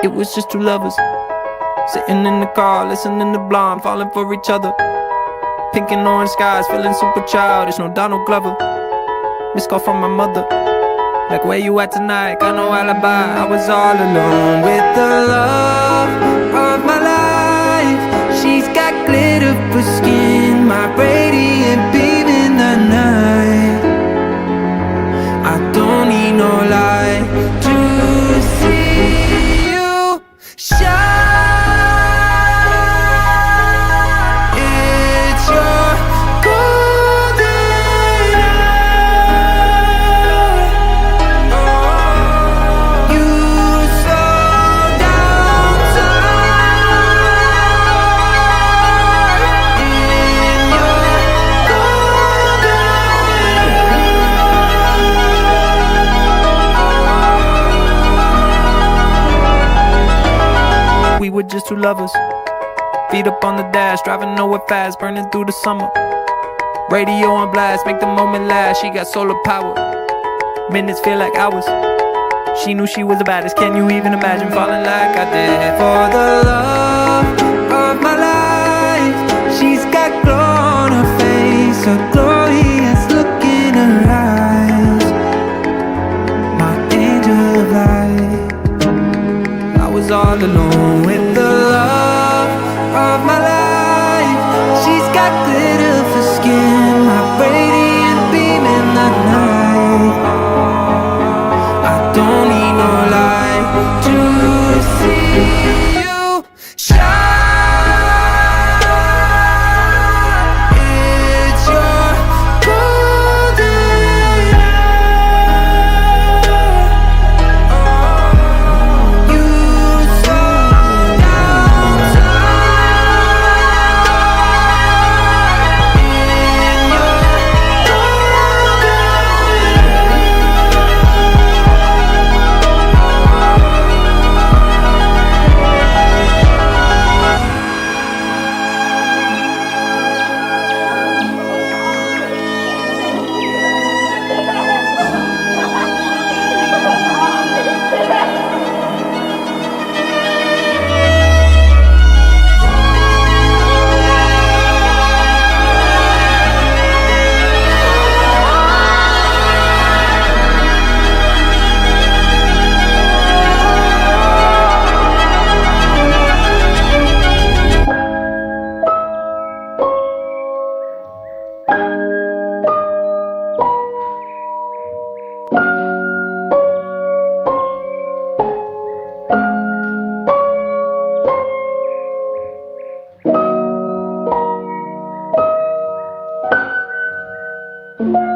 It was just two lovers sitting in the car, listening to Blonde, falling for each other. Pink and orange skies, feeling super childish. No Donald Glover. Missed call from my mother, like, where you at tonight? Got no alibi. I was all alone with the love of my life. She's got glitter for skin, my radiant beam in the night. I don't need no light to see you shine. It's your golden hour. You slow down time in your golden hour. We were just two lovers, feet up on the dash, driving nowhere fast, burning through the summer. Radio on blast, make the moment last. She got solar power, minutes feel like hours. She knew she was the baddest. Can you even imagine falling like I did? For the love of my life, she's got glow on her face, a glorious look in her eyes. My angel of light. I was all alone with the love of my life. She's got glitter for skin, my radiant beam in the night. I don't need no light to see you shine. It's your golden hour. You slow down time in your Thank you.